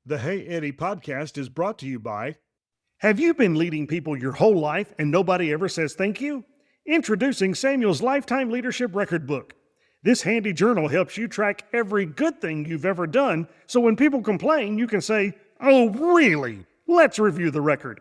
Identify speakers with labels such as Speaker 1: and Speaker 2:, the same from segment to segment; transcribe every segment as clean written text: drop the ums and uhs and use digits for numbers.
Speaker 1: The Hey Eddie podcast is brought to you by. Have you been leading people your whole life and nobody ever says thank you? Introducing Samuel's Lifetime Leadership Record Book. This handy journal helps you track every good thing you've ever done, so when people complain, you can say, "Oh, really? Let's review the record."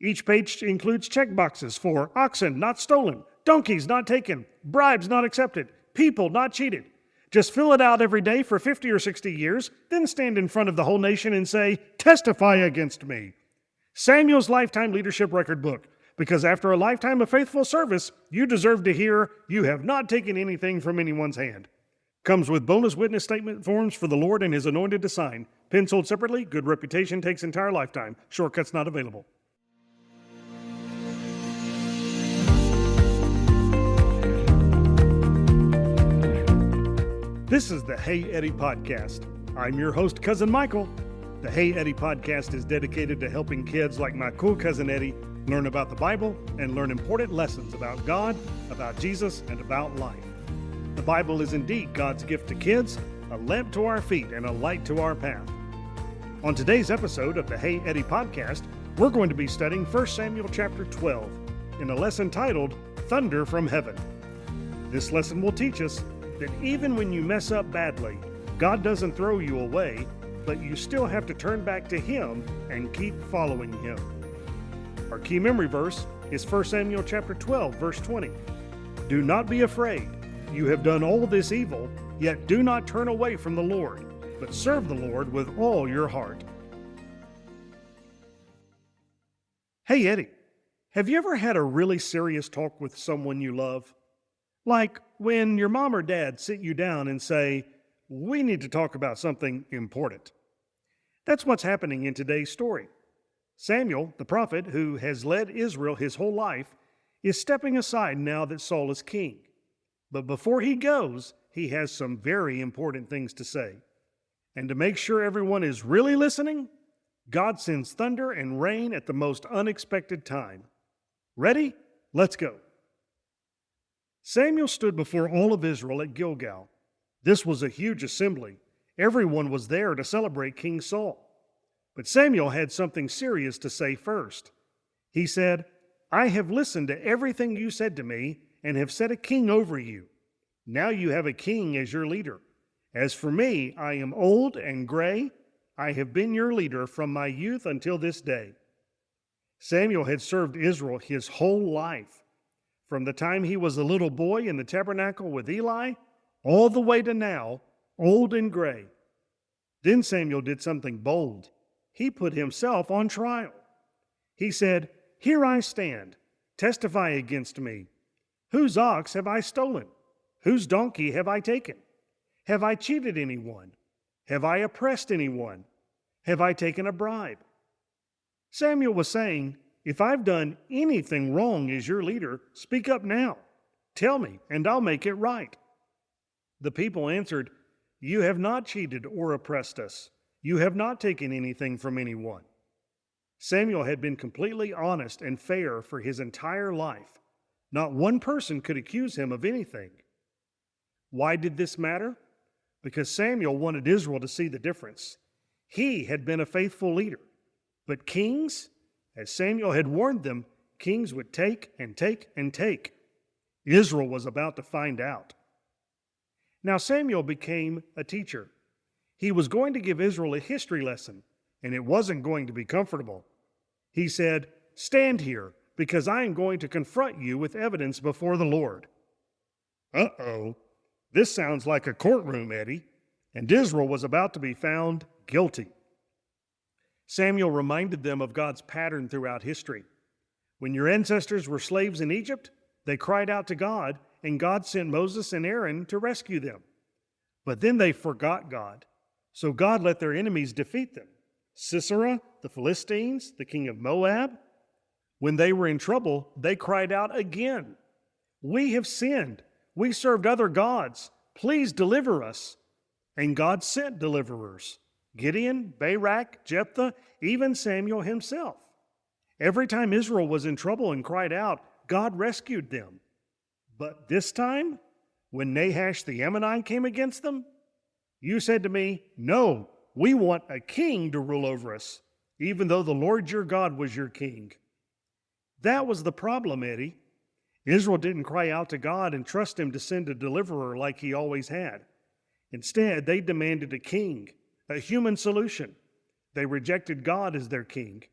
Speaker 1: Each page includes check boxes for oxen not stolen, donkeys not taken, bribes not accepted, people not cheated. Just fill it out every day for 50 or 60 years, then stand in front of the whole nation and say, "Testify against me." Samuel's Lifetime Leadership Record Book, because after a lifetime of faithful service, you deserve to hear, "You have not taken anything from anyone's hand." Comes with bonus witness statement forms for the Lord and His anointed to sign. Pen sold separately, good reputation takes entire lifetime. Shortcuts not available. This is the Hey Eddie Podcast. I'm your host, Cousin Michael. The Hey Eddie Podcast is dedicated to helping kids like my cool cousin Eddie learn about the Bible and learn important lessons about God, about Jesus, and about life. The Bible is indeed God's gift to kids, a lamp to our feet and a light to our path. On today's episode of the Hey Eddie Podcast, we're going to be studying 1 Samuel chapter 12 in a lesson titled Thunder from Heaven. This lesson will teach us that even when you mess up badly, God doesn't throw you away, but you still have to turn back to Him and keep following Him. Our key memory verse is 1 Samuel chapter 12, verse 20. Do not be afraid. You have done all this evil, yet do not turn away from the Lord, but serve the Lord with all your heart. Hey Eddie, have you ever had a really serious talk with someone you love? Like when your mom or dad sit you down and say, "We need to talk about something important." That's what's happening in today's story. Samuel, the prophet who has led Israel his whole life, is stepping aside now that Saul is king. But before he goes, he has some very important things to say. And to make sure everyone is really listening, God sends thunder and rain at the most unexpected time. Ready? Let's go. Samuel stood before all of Israel at Gilgal. This was a huge assembly. Everyone was there to celebrate King Saul. But Samuel had something serious to say first. He said, "I have listened to everything you said to me and have set a king over you. Now you have a king as your leader. As for me, I am old and gray. I have been your leader from my youth until this day." Samuel had served Israel his whole life. From the time he was a little boy in the tabernacle with Eli, all the way to now, old and gray. Then Samuel did something bold. He put himself on trial. He said, "Here I stand. Testify against me. Whose ox have I stolen? Whose donkey have I taken? Have I cheated anyone? Have I oppressed anyone? Have I taken a bribe?" Samuel was saying, if I've done anything wrong as your leader, speak up now. Tell me, and I'll make it right. The people answered, "You have not cheated or oppressed us. You have not taken anything from anyone." Samuel had been completely honest and fair for his entire life. Not one person could accuse him of anything. Why did this matter? Because Samuel wanted Israel to see the difference. He had been a faithful leader. But kings, as Samuel had warned them, kings would take and take and take. Israel was about to find out. Now Samuel became a teacher. He was going to give Israel a history lesson, and it wasn't going to be comfortable. He said, "Stand here, because I am going to confront you with evidence before the Lord." Uh-oh, this sounds like a courtroom, Eddie, and Israel was about to be found guilty. Samuel reminded them of God's pattern throughout history. When your ancestors were slaves in Egypt, they cried out to God, and God sent Moses and Aaron to rescue them. But then they forgot God, so God let their enemies defeat them. Sisera, the Philistines, the king of Moab. When they were in trouble, they cried out again, "We have sinned. We served other gods. Please deliver us." And God sent deliverers. Gideon, Barak, Jephthah, even Samuel himself. Every time Israel was in trouble and cried out, God rescued them. But this time, when Nahash the Ammonite came against them, "You said to me, 'No, We want a king to rule over us, even though the Lord your God was your king. That was the problem, Eddie. Israel didn't cry out to God and trust him to send a deliverer like he always had. Instead, they demanded a king, a human solution. They rejected God as their king.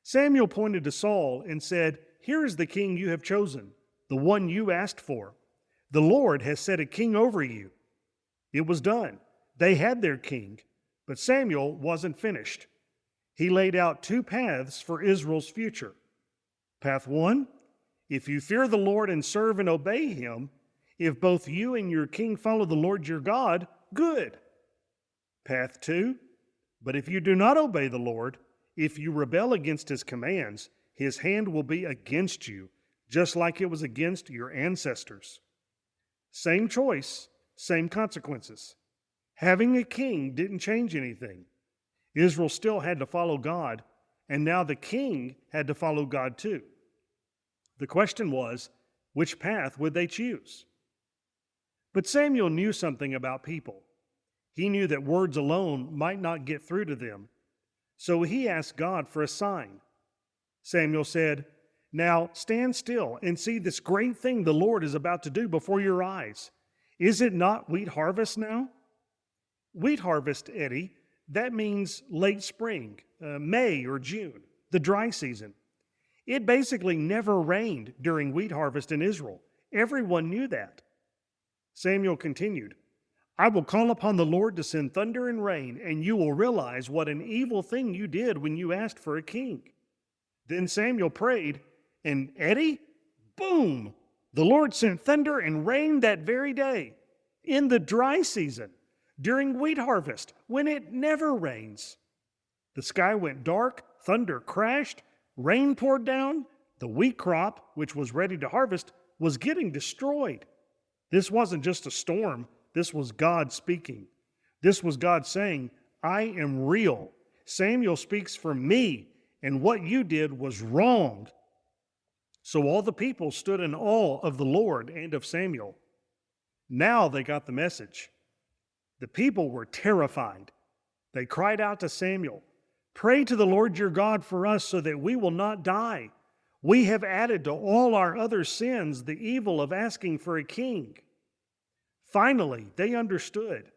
Speaker 1: Samuel pointed to Saul and said, "Here is the king you have chosen, the one you asked for. The Lord has set a king over you." It was done. They had their king, but Samuel wasn't finished. He laid out two paths for Israel's future. Path one, if you fear the Lord and serve and obey him, if both you and your king follow the Lord your God, good. Path two, but if you do not obey the Lord, if you rebel against his commands, his hand will be against you, just like it was against your ancestors. Same choice, same consequences. Having a king didn't change anything. Israel still had to follow God, and now the king had to follow God too. The question was, which path would they choose? But Samuel knew something about people. He knew that words alone might not get through to them. So he asked God for a sign. Samuel said, "Now stand still and see this great thing the Lord is about to do before your eyes. Is it not wheat harvest now?" Wheat harvest, Eddie, that means late spring, May or June, the dry season. It basically never rained during wheat harvest in Israel. Everyone knew that. Samuel continued, "I will call upon the Lord to send thunder and rain, and you will realize what an evil thing you did when you asked for a king." Then Samuel prayed, and Eddie, boom! The Lord sent thunder and rain that very day, in the dry season, during wheat harvest, when it never rains. The sky went dark, thunder crashed, rain poured down. The wheat crop, which was ready to harvest, was getting destroyed. This wasn't just a storm. This was God speaking. This was God saying, "I am real. Samuel speaks for me, and what you did was wrong." So all the people stood in awe of the Lord and of Samuel. Now they got the message. The people were terrified. They cried out to Samuel, "Pray to the Lord your God for us so that we will not die. We have added to all our other sins the evil of asking for a king." Finally, they understood.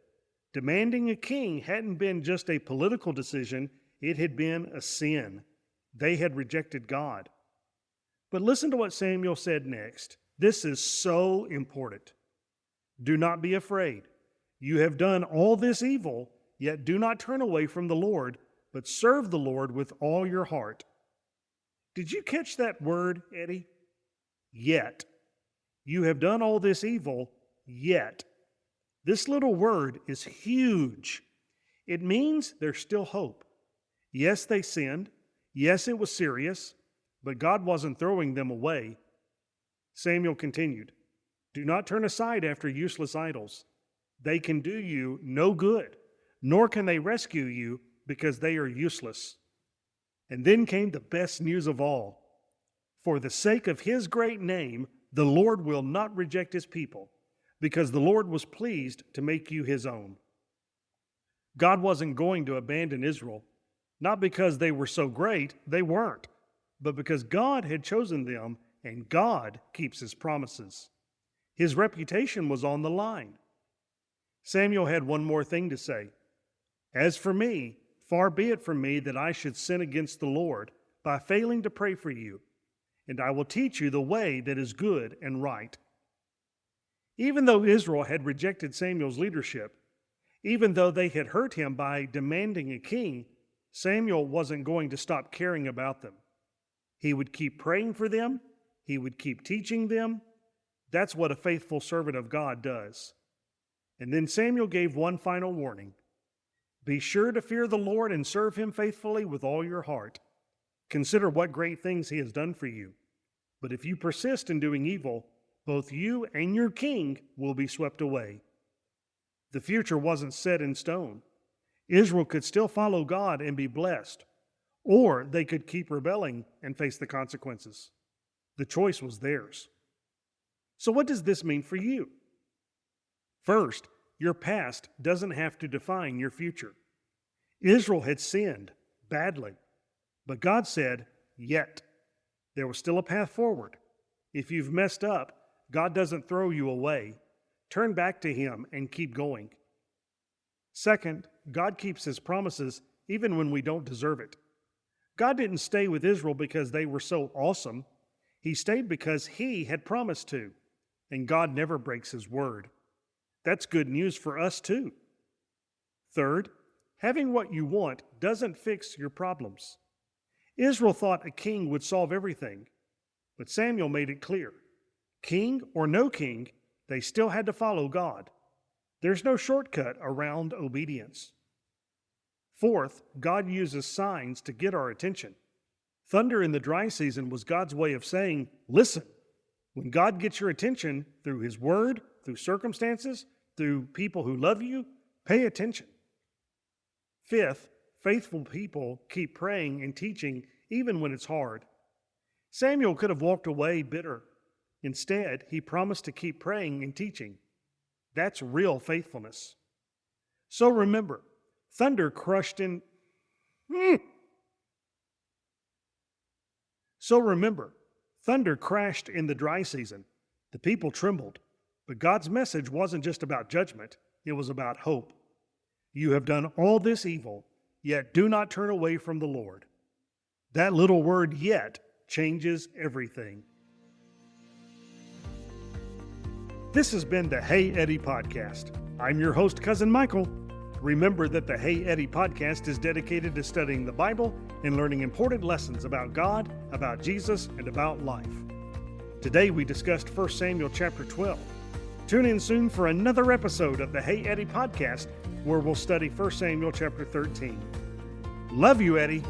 Speaker 1: Demanding a king hadn't been just a political decision, it had been a sin. They had rejected God. But listen to what Samuel said next. This is so important. "Do not be afraid. You have done all this evil, yet do not turn away from the Lord, but serve the Lord with all your heart." Did you catch that word, Eddie? Yet. You have done all this evil, yet. This little word is huge. It means there's still hope. Yes, they sinned. Yes, it was serious, but God wasn't throwing them away. Samuel continued, "Do not turn aside after useless idols. They can do you no good, nor can they rescue you because they are useless." And then came the best news of all. For the sake of his great name, the Lord will not reject his people, because the Lord was pleased to make you his own. God wasn't going to abandon Israel, not because they were so great, they weren't, but because God had chosen them, and God keeps his promises. His reputation was on the line. Samuel had one more thing to say. "As for me, far be it from me that I should sin against the Lord by failing to pray for you, and I will teach you the way that is good and right." Even though Israel had rejected Samuel's leadership, even though they had hurt him by demanding a king, Samuel wasn't going to stop caring about them. He would keep praying for them. He would keep teaching them. That's what a faithful servant of God does. And then Samuel gave one final warning. "Be sure to fear the Lord and serve him faithfully with all your heart. Consider what great things he has done for you. But if you persist in doing evil, both you and your king will be swept away." The future wasn't set in stone. Israel could still follow God and be blessed, or they could keep rebelling and face the consequences. The choice was theirs. So what does this mean for you? First, your past doesn't have to define your future. Israel had sinned badly, but God said, yet. There was still a path forward. If you've messed up, God doesn't throw you away. Turn back to Him and keep going. Second, God keeps His promises even when we don't deserve it. God didn't stay with Israel because they were so awesome. He stayed because He had promised to, and God never breaks His word. That's good news for us too. Third, having what you want doesn't fix your problems. Israel thought a king would solve everything, but Samuel made it clear. King or no king, they still had to follow God. There's no shortcut around obedience. Fourth, God uses signs to get our attention. Thunder in the dry season was God's way of saying, listen. When God gets your attention through His word, through circumstances, through people who love you, pay attention. Fifth, faithful people keep praying and teaching even when it's hard. Samuel could have walked away bitter. Instead, he promised to keep praying and teaching. That's real faithfulness. So remember, thunder crashed in the dry season. The people trembled. But God's message wasn't just about judgment, it was about hope. You have done all this evil, yet do not turn away from the Lord. That little word yet changes everything. This has been the Hey Eddie Podcast. I'm your host, Cousin Michael. Remember that the Hey Eddie Podcast is dedicated to studying the Bible and learning important lessons about God, about Jesus, and about life. Today we discussed 1 Samuel chapter 12. Tune in soon for another episode of the Hey Eddie Podcast, where we'll study 1 Samuel chapter 13. Love you, Eddie.